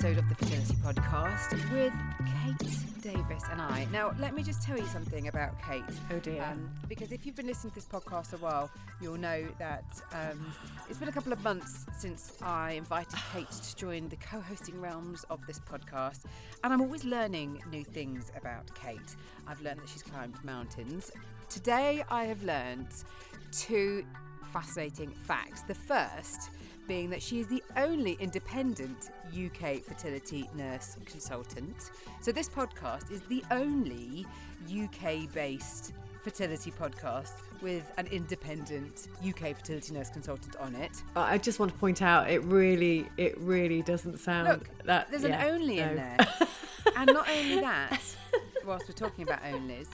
episode of the Fertility Podcast with Kate Davis and I. Now, let me just tell you something about Kate. Oh dear. Because if you've been listening to this podcast a while, you'll know that it's been a couple of months since I invited Kate to join the co-hosting realms of this podcast. And I'm always learning new things about Kate. I've learned that she's climbed mountains. Today, I have learned two fascinating facts. The first being that she is the only independent UK fertility nurse consultant. So this podcast is the only UK-based fertility podcast with an independent UK fertility nurse consultant on it. I just want to point out, it really doesn't sound... Look, that there's an only in there. And not only that, whilst we're talking about onlys,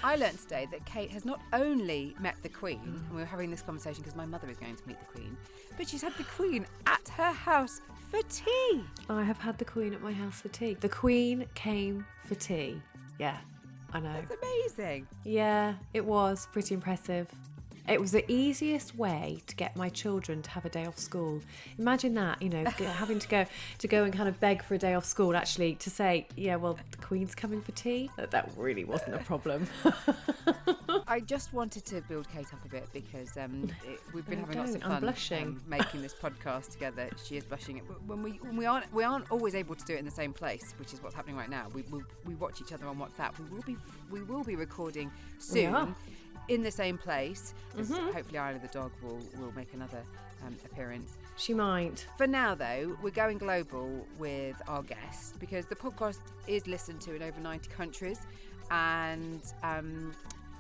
I learnt today that Kate has not only met the Queen, and we were having this conversation because my mother is going to meet the Queen, but she's had the Queen at her house for tea. I have had the Queen at my house for tea. The Queen came for tea. Yeah, I know. That's amazing. Yeah, it was pretty impressive. It was the easiest way to get my children to have a day off school. Imagine that, having to go and kind of beg for a day off school, actually to say, yeah, well, the Queen's coming for tea. That really wasn't a problem. I just wanted to build Kate up a bit because we've been having lots of fun. I'm blushing. Making this podcast together. She is blushing. When we aren't always able to do it in the same place, which is what's happening right now. We watch each other on WhatsApp. We will be recording soon. Yeah. In the same place. Hopefully Isla the dog will make another appearance. She might. For now, though, we're going global with our guest because the podcast is listened to in over 90 countries, and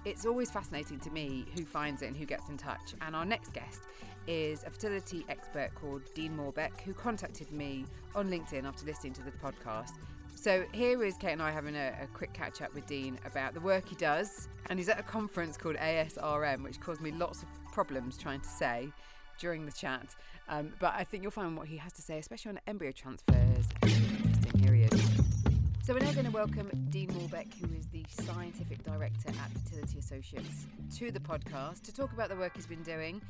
it's always fascinating to me who finds it and who gets in touch. And our next guest is a fertility expert called Dean Morbeck, who contacted me on LinkedIn after listening to the podcast. So here is Kate and I having a quick catch up with Dean about the work he does. And he's at a conference called ASRM, which caused me lots of problems trying to say during the chat. But I think you'll find what he has to say, especially on embryo transfers. Interesting. Here he is. So we're now going to welcome Dean Morbeck, who is the Scientific Director at Fertility Associates, to the podcast to talk about the work he's been doing,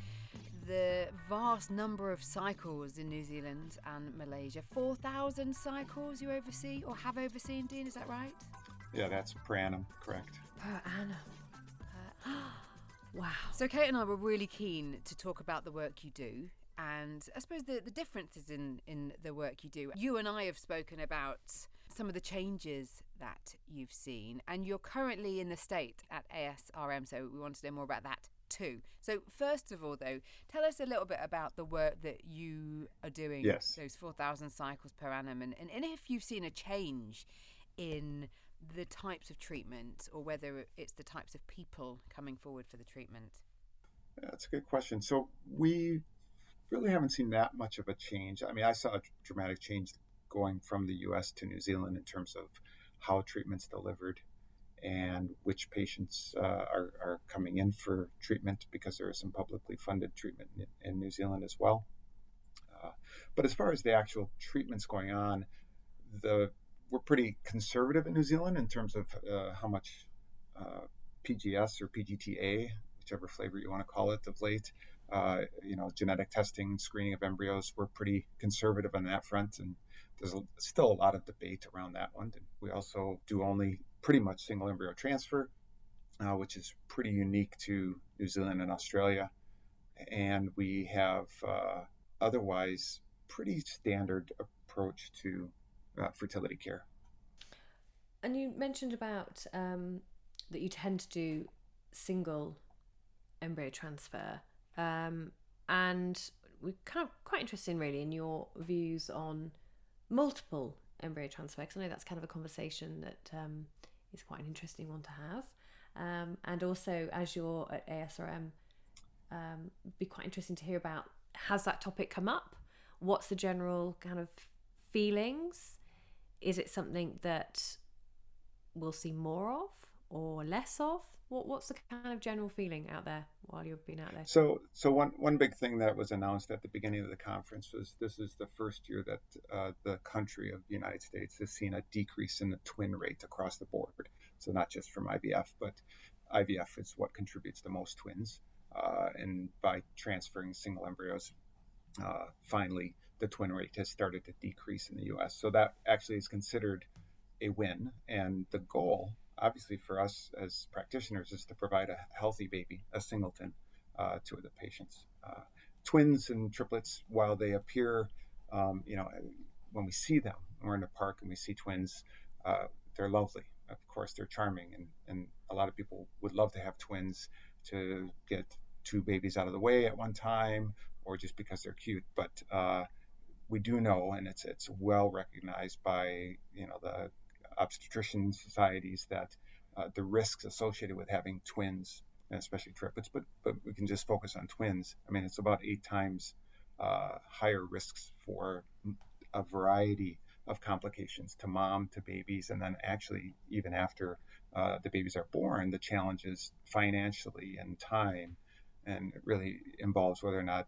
the vast number of cycles in New Zealand and Malaysia. 4,000 cycles you oversee or have overseen, Dean, is that right? Yeah, that's per annum, correct. Per annum. Wow. So Kate and I were really keen to talk about the work you do and I suppose the differences in the work you do. You and I have spoken about some of the changes that you've seen, and you're currently in the States at ASRM, so we want to know more about that too. So first of all, though, tell us a little bit about the work that you are doing. Yes. Those 4,000 cycles per annum, and if you've seen a change in the types of treatment or whether it's the types of people coming forward for the treatment. That's a good question. So we really haven't seen that much of a change. I mean, I saw a dramatic change going from the U.S. to New Zealand in terms of how treatment's delivered and which patients are coming in for treatment, because there is some publicly funded treatment in New Zealand as well. But as far as the actual treatments going on, we're pretty conservative in New Zealand in terms of how much PGS or PGTA, whichever flavor you want to call it, of late. Genetic testing, screening of embryos, we're pretty conservative on that front, and there's still a lot of debate around that one. And we also do only pretty much single embryo transfer, which is pretty unique to New Zealand and Australia. And we have otherwise pretty standard approach to fertility care. And you mentioned about that you tend to do single embryo transfer, and we're kind of quite interested really in your views on multiple embryo transfer, because I know that's kind of a conversation that is quite an interesting one to have, and also as you're at ASRM, it'd be quite interesting to hear about, has that topic come up? What's the general kind of feelings? Is it something that we'll see more of or less of? What's the kind of general feeling out there while you've been out there? So one big thing that was announced at the beginning of the conference was this is the first year that the country of the United States has seen a decrease in the twin rate across the board. So not just from IVF, but IVF is what contributes the most twins. And by transferring single embryos, finally the twin rate has started to decrease in the U.S. So that actually is considered a win. And the goal, obviously, for us as practitioners is to provide a healthy baby, a singleton, to the patients. Twins and triplets, while they appear, when we see them, we're in a park and we see twins, they're lovely. Of course, they're charming, and a lot of people would love to have twins to get two babies out of the way at one time, or just because they're cute. But we do know, and it's well recognized by the obstetrician societies, that the risks associated with having twins, and especially triplets, but we can just focus on twins. I mean, it's about 8 times higher risks for a variety of complications to mom, to babies, and then actually even after the babies are born, the challenges financially and time, and it really involves whether or not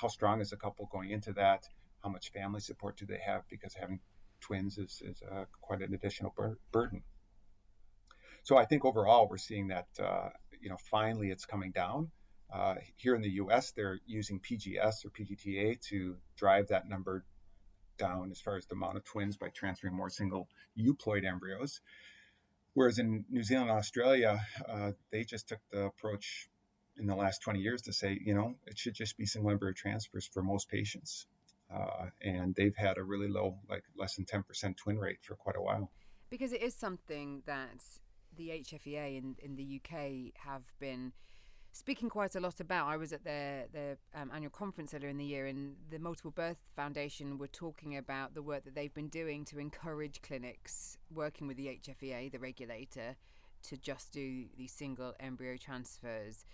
how strong is the couple going into that, how much family support do they have, because having twins is quite an additional burden. So I think overall we're seeing that finally it's coming down. Here in the U.S., they're using PGS or PGTA to drive that number down as far as the amount of twins by transferring more single euploid embryos. Whereas in New Zealand and Australia, they just took the approach in the last 20 years to say, it should just be single embryo transfers for most patients. And they've had a really low, like less than 10% twin rate for quite a while. Because it is something that the HFEA in the UK have been speaking quite a lot about. I was at their annual conference earlier in the year, and the Multiple Birth Foundation were talking about the work that they've been doing to encourage clinics working with the HFEA, the regulator, to just do these single embryo transfers.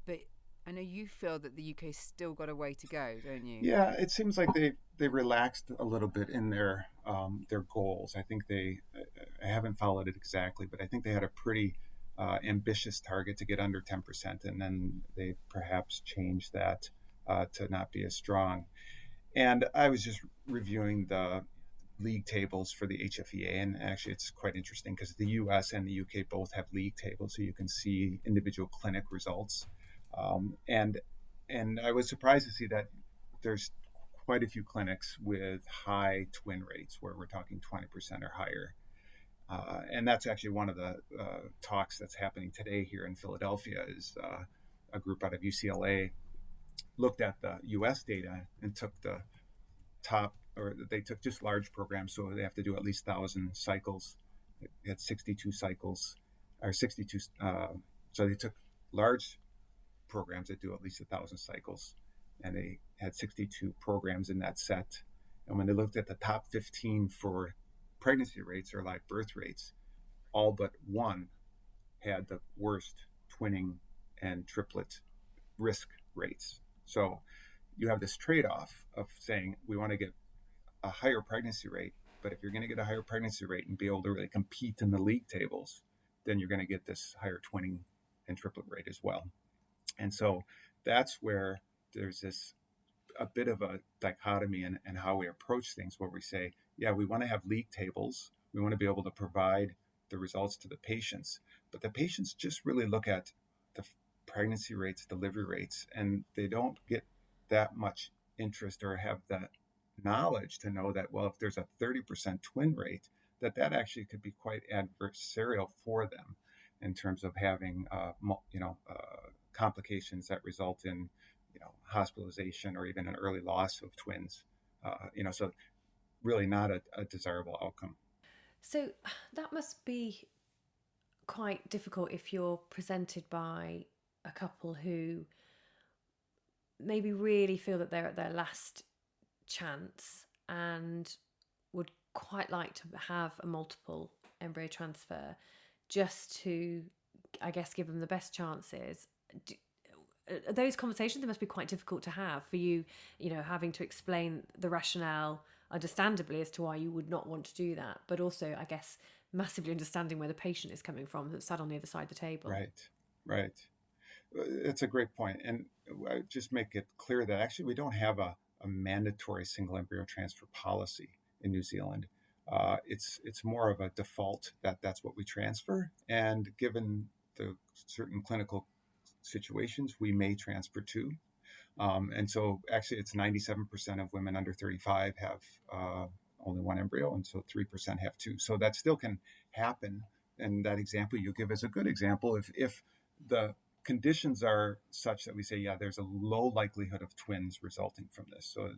But I know you feel that the UK's still got a way to go, don't you? Yeah, it seems like they relaxed a little bit in their goals. I think I haven't followed it exactly, but I think they had a pretty ambitious target to get under 10%, and then they perhaps changed that to not be as strong. And I was just reviewing the league tables for the HFEA, and actually it's quite interesting because the US and the UK both have league tables, so you can see individual clinic results. And I was surprised to see that there's quite a few clinics with high twin rates where we're talking 20% or higher. And that's actually one of the talks that's happening today here in Philadelphia. Is a group out of UCLA looked at the US data and took the top, or they took just large programs, so they have to do at least 1,000 cycles. They had 62 cycles, or 62. So they took large programs that do at least 1,000 cycles, and they had 62 programs in that set. And when they looked at the top 15 for pregnancy rates or live birth rates, all but one had the worst twinning and triplet risk rates. So you have this trade-off of saying we want to get a higher pregnancy rate, but if you're going to get a higher pregnancy rate and be able to really compete in the league tables, then you're going to get this higher twinning and triplet rate as well. And so that's where there's a bit of a dichotomy in how we approach things, where we say, yeah, we want to have league tables. We want to be able to provide the results to the patients, but the patients just really look at the pregnancy rates, delivery rates, and they don't get that much interest or have that knowledge to know that, well, if there's a 30% twin rate, that actually could be quite adversarial for them in terms of having, complications that result in, hospitalization or even an early loss of twins. So really not a desirable outcome. So that must be quite difficult if you're presented by a couple who maybe really feel that they're at their last chance and would quite like to have a multiple embryo transfer just to, I guess, give them the best chances. Those conversations, they must be quite difficult to have for you, having to explain the rationale understandably as to why you would not want to do that, but also, I guess, massively understanding where the patient is coming from that's sat on the other side of the table. Right. It's a great point. And I just make it clear that actually we don't have a mandatory single embryo transfer policy in New Zealand. It's more of a default that's what we transfer. And given the certain clinical situations, we may transfer two. And so actually it's 97% of women under 35 have only one embryo, and so 3% have two. So that still can happen. And that example you give is a good example. If the conditions are such that we say, yeah, there's a low likelihood of twins resulting from this. So,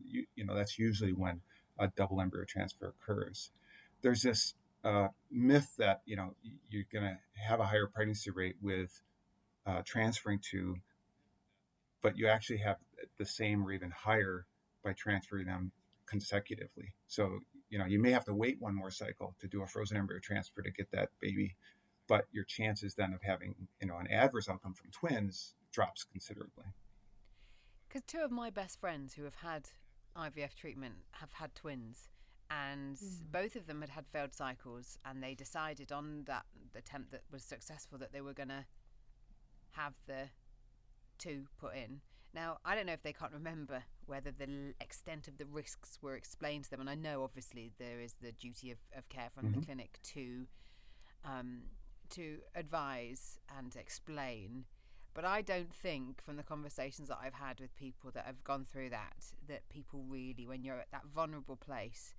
that's usually when a double embryo transfer occurs. There's this myth that, you're going to have a higher pregnancy rate with transferring two, but you actually have the same or even higher by transferring them consecutively. So, you may have to wait one more cycle to do a frozen embryo transfer to get that baby, but your chances then of having, an adverse outcome from twins drops considerably. Because two of my best friends who have had IVF treatment have had twins, and both of them had had failed cycles, and they decided on that attempt that was successful that they were going to have the two put in. Now, I don't know if they can't remember whether the extent of the risks were explained to them, and I know obviously there is the duty of care from the clinic to advise and explain, but I don't think from the conversations that I've had with people that have gone through that people really, when you're at that vulnerable place,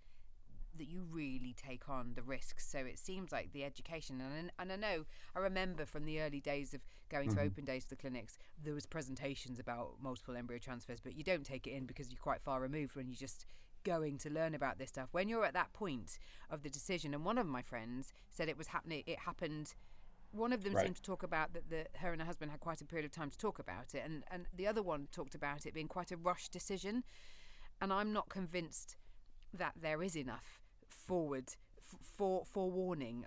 that you really take on the risks. So it seems like the education, and I remember from the early days of going to open days to the clinics, there was presentations about multiple embryo transfers, but you don't take it in because you're quite far removed when you're just going to learn about this stuff. When you're at that point of the decision, and one of my friends said it happened. One of them seemed to talk about that her and her husband had quite a period of time to talk about it, and the other one talked about it being quite a rushed decision. And I'm not convinced that there is enough forewarning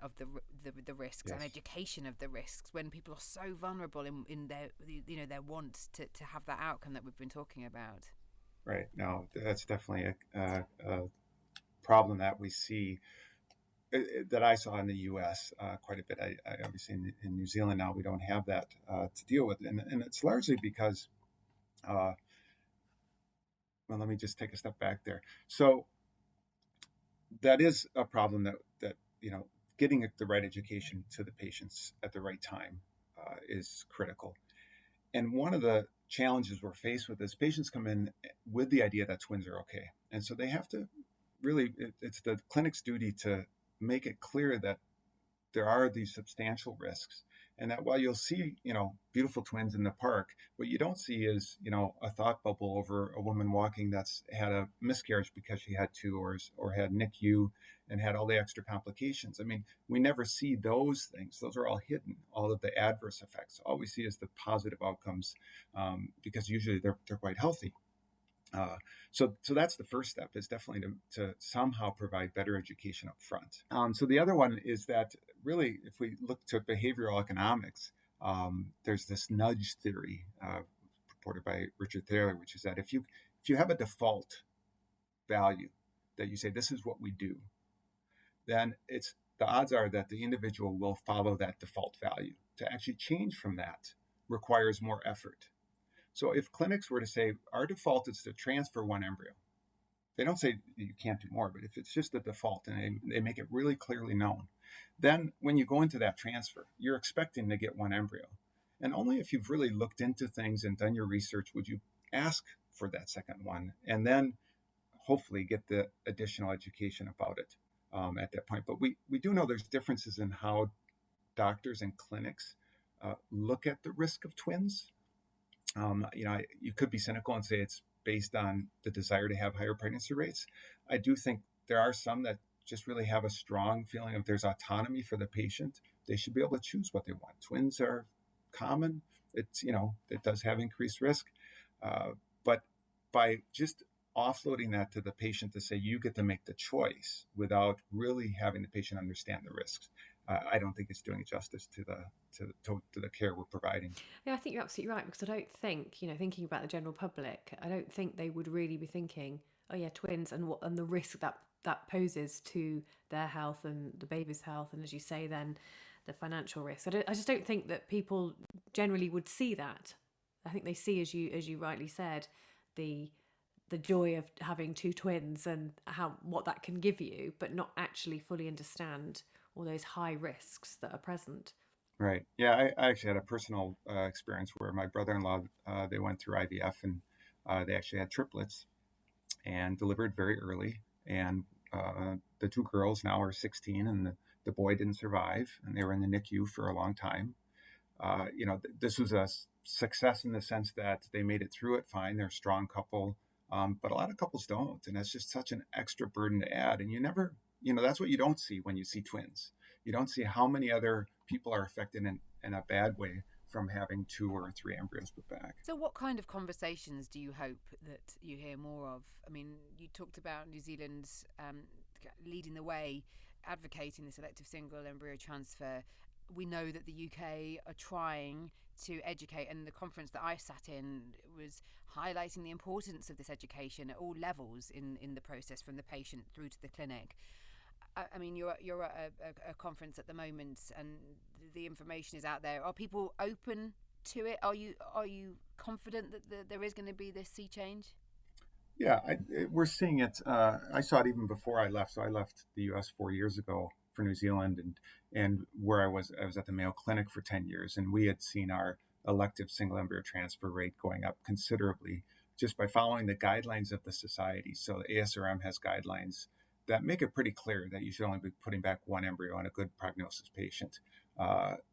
of the risks and education of the risks when people are so vulnerable in their want to have that outcome that we've been talking about. Right. No, that's definitely a problem that we see, that I saw in the U.S. Quite a bit. I obviously in New Zealand now we don't have that to deal with, and it's largely because, well, let me just take a step back there. So that is a problem that getting the right education to the patients at the right time is critical. And one of the challenges we're faced with is patients come in with the idea that twins are okay, and so they have to really, it's the clinic's duty to make it clear that there are these substantial risks, and that while you'll see, beautiful twins in the park, what you don't see is, a thought bubble over a woman walking that's had a miscarriage because she had two, or had NICU and had all the extra complications. I mean, we never see those things. Those are all hidden, all of the adverse effects. All we see is the positive outcomes, because usually they're quite healthy. So that's the first step, is definitely to somehow provide better education up front. So the other one is that really, if we look to behavioral economics, there's this nudge theory purported by Richard Thaler, which is that if you have a default value that you say, this is what we do, then the odds are that the individual will follow that default value. To actually change from that requires more effort. So if clinics were to say, our default is to transfer one embryo, they don't say you can't do more, but if it's just the default and they make it really clearly known, then when you go into that transfer, you're expecting to get one embryo. And only if you've really looked into things and done your research would you ask for that second one, and then hopefully get the additional education about it at that point. But we do know there's differences in how doctors and clinics look at the risk of twins. You could be cynical and say it's based on the desire to have higher pregnancy rates. I do think there are some that just really have a strong feeling of there's autonomy for the patient. They should be able to choose what they want. Twins are common. It does have increased risk. But by just offloading that to the patient to say you get to make the choice without really having the patient understand the risks, I don't think it's doing justice to the care we're providing. Yeah, I think you're absolutely right, because I don't think, thinking about the general public, I don't think they would really be thinking, oh yeah, twins and the risk that poses to their health and the baby's health, and as you say, then the financial risk. I just don't think that people generally would see that. I think they see, as you rightly said, the joy of having two twins and what that can give you, but not actually fully understand all those high risks that are present. Right. Yeah, I actually had a personal experience where my brother-in-law, they went through IVF, and They actually had triplets and delivered very early. And the two girls now are 16, and the boy didn't survive, and they were in the NICU for a long time. This was a success in the sense that they made it through it fine. They're a strong couple, but a lot of couples don't, and that's just such an extra burden to add. And you never, that's what you don't see when you see twins. You don't see how many other people are affected in a bad way from having 2 or 3 embryos put back. So what kind of conversations do you hope that you hear more of? I mean, you talked about New Zealand leading the way, advocating the selective single embryo transfer. We know that the UK are trying to educate, and the conference that I sat in was highlighting the importance of this education at all levels in the process, from the patient through to the clinic. I mean, you're at a conference at the moment, and the information is out there. Are people open to it? Are you confident that there is going to be this sea change? Yeah, we're seeing it. I saw it even before I left. So I left the U.S. 4 years ago for New Zealand, and where I was at the Mayo Clinic for 10 years, and we had seen our elective single embryo transfer rate going up considerably just by following the guidelines of the society. So the ASRM has guidelines that make it pretty clear that you should only be putting back 1 embryo on a good prognosis patient.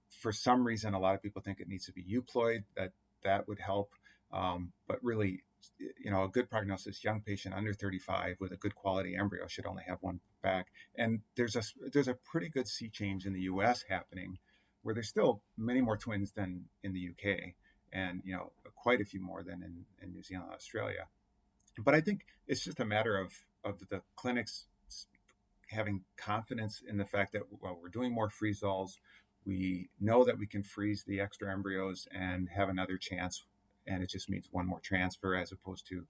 For some reason, a lot of people think it needs to be euploid, that would help. But really, a good prognosis young patient under 35 with a good quality embryo should only have 1 back. And there's a pretty good sea change in the US happening, where there's still many more twins than in the UK, and quite a few more than in New Zealand, Australia. But I think it's just a matter of the clinics having confidence in the fact that, well, we're doing more freeze-alls. We know that we can freeze the extra embryos and have another chance, and it just means 1 more transfer as opposed to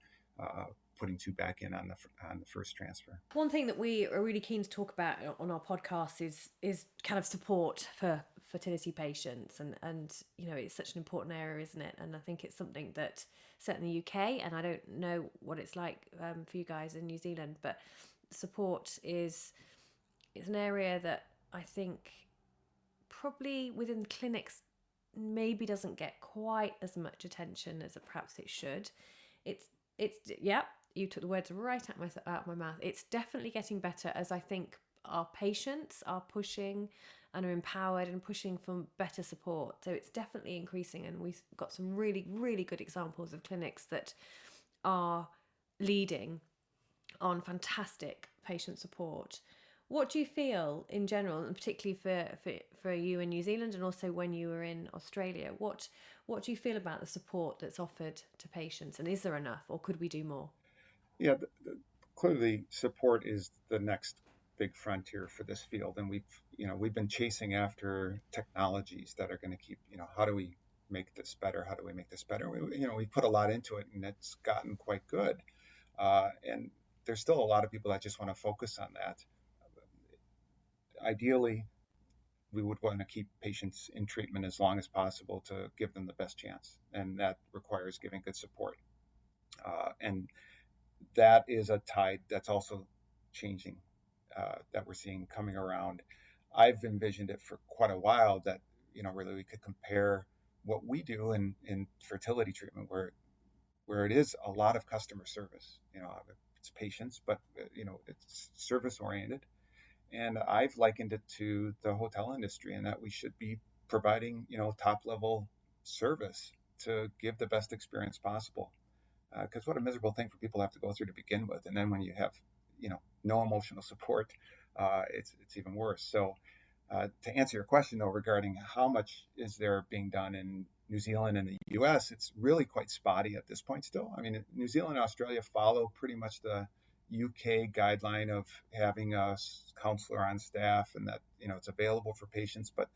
putting 2 back in on the first transfer. One thing that we are really keen to talk about on our podcast is kind of support for fertility patients, and it's such an important area, isn't it? And I think it's something that, certainly in the UK, and I don't know what it's like for you guys in New Zealand, but support is an area that I think probably within clinics maybe doesn't get quite as much attention as perhaps it should. It's yeah, you took the words right out of my mouth. It's definitely getting better, as I think our patients are pushing and are empowered and pushing for better support. So it's definitely increasing, and we've got some really, really good examples of clinics that are leading on fantastic patient support. What do you feel in general, and particularly for you in New Zealand, and also when you were in Australia? What do you feel about the support that's offered to patients, and is there enough, or could we do more? Yeah, clearly support is the next big frontier for this field, and we've been chasing after technologies that are going to keep, how do we make this better? How do we make this better? We put a lot into it, and it's gotten quite good. And there's still a lot of people that just want to focus on that. Ideally, we would want to keep patients in treatment as long as possible to give them the best chance, and that requires giving good support. And that is a tide that's also changing, that we're seeing coming around. I've envisioned it for quite a while that, really we could compare what we do in fertility treatment, where it is a lot of customer service. It's patients, but it's service oriented. And I've likened it to the hotel industry, in that we should be providing, top level service to give the best experience possible. Because what a miserable thing for people to have to go through to begin with, and then when you have, no emotional support, it's even worse. So, to answer your question though, regarding how much is there being done in New Zealand and the U.S., it's really quite spotty at this point still. I mean, New Zealand and Australia follow pretty much the UK guideline of having a counselor on staff, and that it's available for patients, but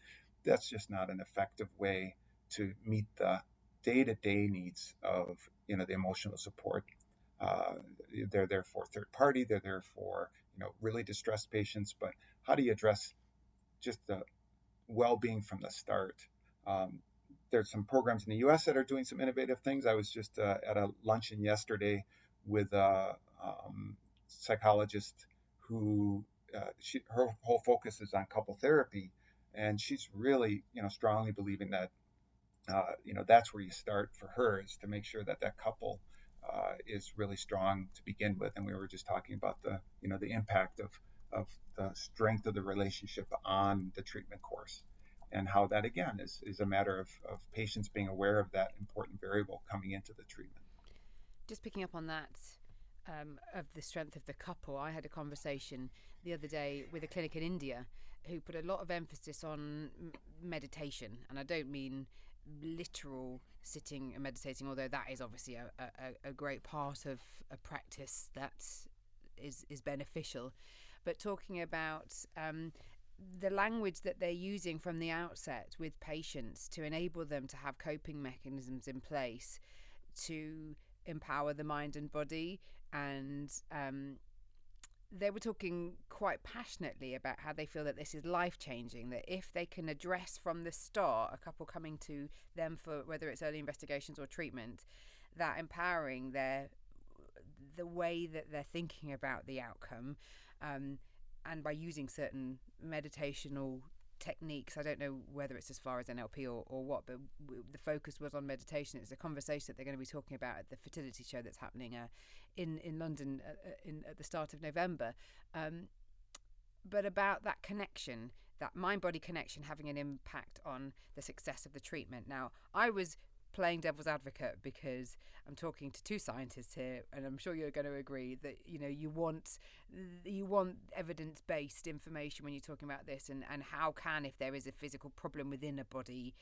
that's just not an effective way to meet the day-to-day needs of the emotional support. They're there for third party, they're there for really distressed patients, but how do you address just the well-being from the start? There's some programs in the US that are doing some innovative things. I was just at a luncheon yesterday with a psychologist who her whole focus is on couple therapy, and she's really strongly believing that that's where you start for her, is to make sure that couple is really strong to begin with. And we were just talking about the impact of the strength of the relationship on the treatment course, and how that again is a matter of patients being aware of that important variable coming into the treatment. Just picking up on that, of the strength of the couple, I had a conversation the other day with a clinic in India who put a lot of emphasis on meditation, and I don't mean literal sitting and meditating, although that is obviously a great part of a practice that is beneficial, but talking about the language that they're using from the outset with patients to enable them to have coping mechanisms in place to empower the mind and body. And they were talking quite passionately about how they feel that this is life-changing, that if they can address from the start a couple coming to them for whether it's early investigations or treatment, that empowering the way that they're thinking about the outcome, and by using certain meditational techniques. I don't know whether it's as far as NLP or what, but the focus was on meditation. It's a conversation that they're going to be talking about at the fertility show that's happening in London at the start of November, but about that connection, that mind-body connection having an impact on the success of the treatment. Now, I was playing devil's advocate because I'm talking to two scientists here, and I'm sure you're going to agree that you want evidence-based information when you're talking about this, and how can, if there is a physical problem within a body,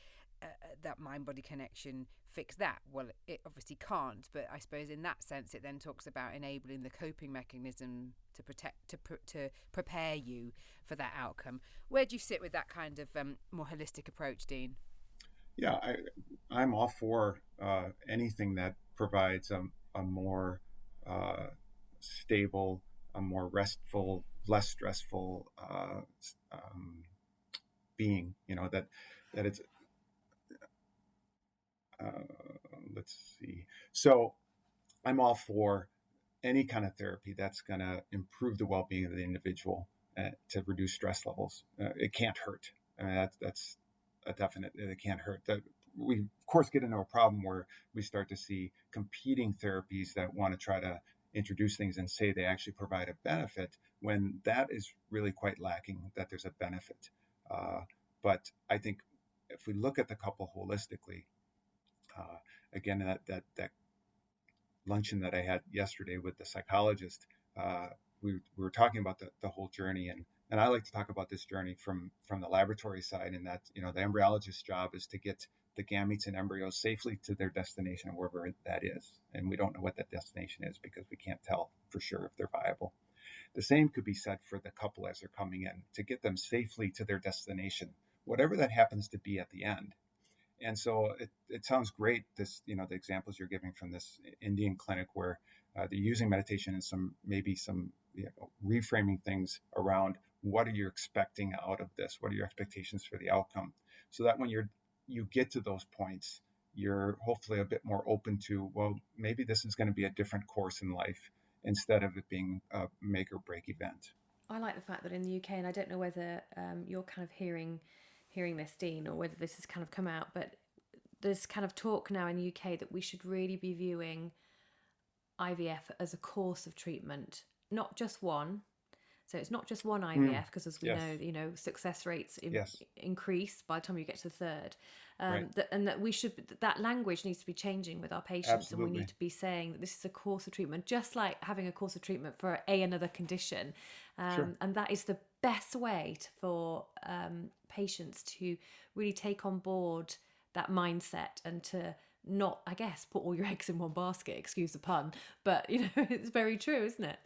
that mind-body connection fix that? Well, it obviously can't, but I suppose in that sense it then talks about enabling the coping mechanism to prepare you for that outcome. Where do you sit with that kind of more holistic approach, Dean? Yeah, I'm all for anything that provides a more stable, a more restful, less stressful being. That it's. Let's see. So I'm all for any kind of therapy that's going to improve the well-being of the individual, to reduce stress levels. It can't hurt. I mean, that's a definite. It can't hurt. That we of course get into a problem where we start to see competing therapies that want to try to introduce things and say they actually provide a benefit, when that is really quite lacking that there's a benefit. But I think if we look at the couple holistically, again, that luncheon that I had yesterday with the psychologist, we were talking about the whole journey, and I like to talk about this journey from the laboratory side, and that the embryologist's job is to get the gametes and embryos safely to their destination, wherever that is. And we don't know what that destination is because we can't tell for sure if they're viable. The same could be said for the couple as they're coming in, to get them safely to their destination, whatever that happens to be at the end. And so it sounds great, this, the examples you're giving from this Indian clinic, where they're using meditation and some reframing things around what are you expecting out of this? What are your expectations for the outcome? So that when you get to those points, you're hopefully a bit more open to, well, maybe this is going to be a different course in life instead of it being a make or break event. I like the fact that in the UK, and I don't know whether you're kind of hearing this, Dean, or whether this has kind of come out, but there's kind of talk now in the UK that we should really be viewing IVF as a course of treatment, not just one. So it's not just one IVF, because as we know, success rates increase by the time you get to the third. Right. That language needs to be changing with our patients. Absolutely. And we need to be saying that this is a course of treatment, just like having a course of treatment for another condition. Sure. And that is the best way for patients to really take on board that mindset, and to not, I guess, put all your eggs in one basket, excuse the pun, but it's very true, isn't it?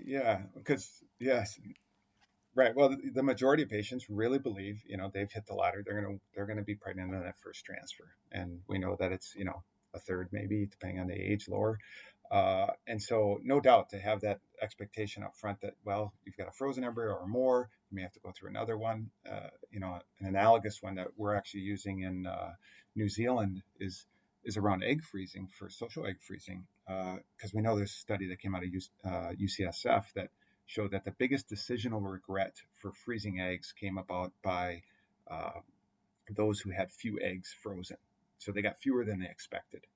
Yeah, because yes, right. Well, the majority of patients really believe, they've hit the lottery. They're gonna be pregnant on that first transfer, and we know that it's a third, maybe depending on the age, lower. And so, no doubt, to have that expectation up front that, well, you've got a frozen embryo or more, you may have to go through another one. An analogous one that we're actually using in New Zealand is around egg freezing, for social egg freezing, because we know there's a study that came out of UCSF that showed that the biggest decisional regret for freezing eggs came about by those who had few eggs frozen. So they got fewer than they expected.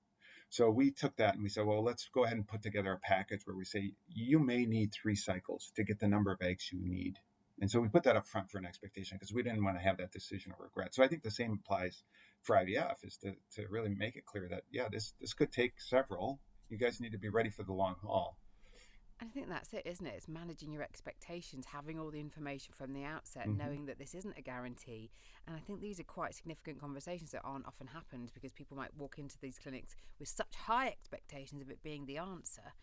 So we took that and we said, well, let's go ahead and put together a package where we say, you may need 3 cycles to get the number of eggs you need. And so we put that up front for an expectation because we didn't want to have that decision or regret. So I think the same applies for IVF, is to really make it clear that, yeah, this could take several. You guys need to be ready for the long haul. And I think that's it, isn't it? It's managing your expectations, having all the information from the outset, Mm-hmm. knowing that this isn't a guarantee. And I think these are quite significant conversations that aren't often happened, because people might walk into these clinics with such high expectations of it being the answer,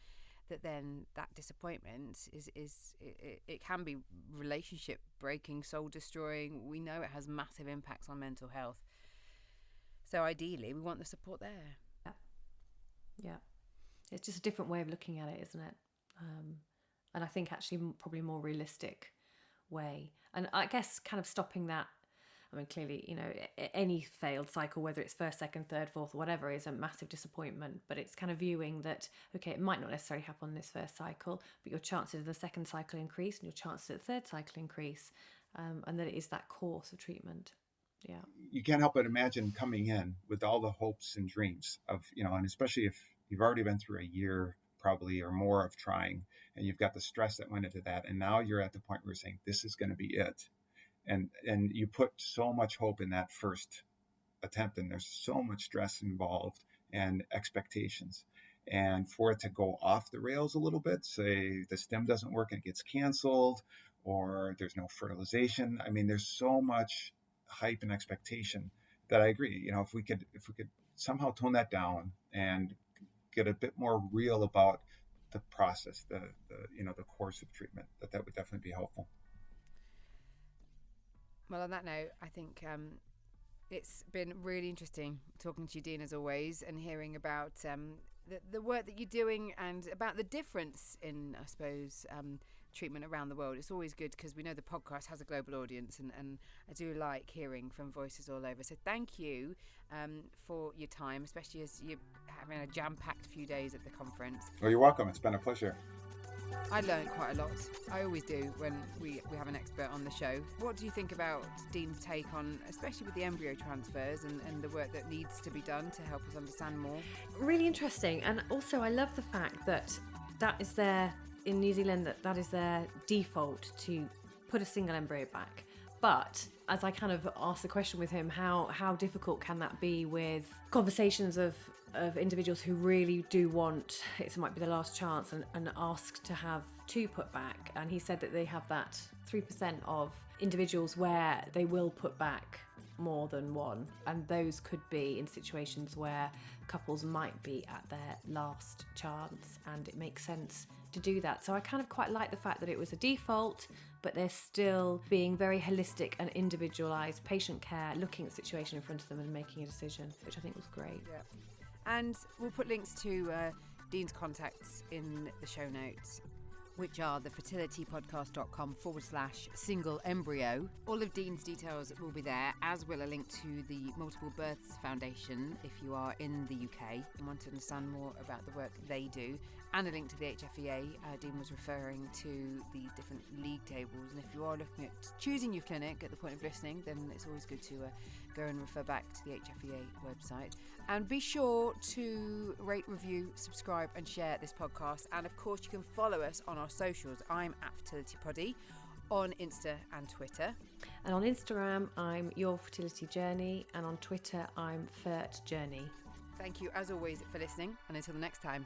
that then that disappointment it can be relationship breaking, soul destroying. We know it has massive impacts on mental health. So ideally, we want the support there. Yeah. It's just a different way of looking at it, isn't it? And I think actually probably a more realistic way. And I guess kind of stopping that. I mean, clearly, you know, any failed cycle, whether it's first, second, third, fourth, whatever, is a massive disappointment. But it's kind of viewing that, okay, it might not necessarily happen in this first cycle, but your chances of the second cycle increase and your chances of the third cycle increase, and that it is that course of treatment. Yeah. You can't help but imagine coming in with all the hopes and dreams of, you know, and especially if you've already been through a year probably or more of trying, and you've got the stress that went into that, and now you're at the point where you're saying, this is going to be it. And you put so much hope in that first attempt, and there's so much stress involved and expectations. And for it to go off the rails a little bit, say the stem doesn't work and it gets canceled, or there's no fertilization. I mean, there's so much hype and expectation that I agree. You know, if we could somehow tone that down and get a bit more real about the process, the course of treatment, that would definitely be helpful. Well, on that note, I think it's been really interesting talking to you, Dean, as always, and hearing about the work that you're doing and about the difference in, I suppose, treatment around the world. It's always good because we know the podcast has a global audience, and I do like hearing from voices all over. So thank you for your time, especially as you're having a jam-packed few days at the conference. Well, you're welcome. It's been a pleasure. I learned quite a lot. I always do when we have an expert on the show. What do you think about Dean's take on, especially with the embryo transfers and the work that needs to be done to help us understand more? Really interesting. And also I love the fact that is their, in New Zealand, that is their default to put a single embryo back. But as I kind of asked the question with him, how difficult can that be with conversations of individuals who really do want, it might be the last chance, and ask to have 2 put back. And he said that they have that 3% of individuals where they will put back more than 1. And those could be in situations where couples might be at their last chance, and it makes sense to do that. So I kind of quite like the fact that it was a default, but they're still being very holistic and individualised patient care, looking at the situation in front of them and making a decision, which I think was great. Yeah. And we'll put links to Dean's contacts in the show notes, which are thefertilitypodcast.com/single embryo. All of Dean's details will be there, as will a link to the Multiple Births Foundation if you are in the UK and want to understand more about the work they do, and a link to the HFEA. Dean was referring to the different league tables, and if you are looking at choosing your clinic at the point of listening, then it's always good to go and refer back to the HFEA website. And be sure to rate, review, subscribe and share this podcast. And of course you can follow us on our socials. I'm at FertilityPoddy on Insta and Twitter. And on Instagram, I'm Your Fertility Journey, and on Twitter, I'm Fert Journey. Thank you as always for listening, and until the next time.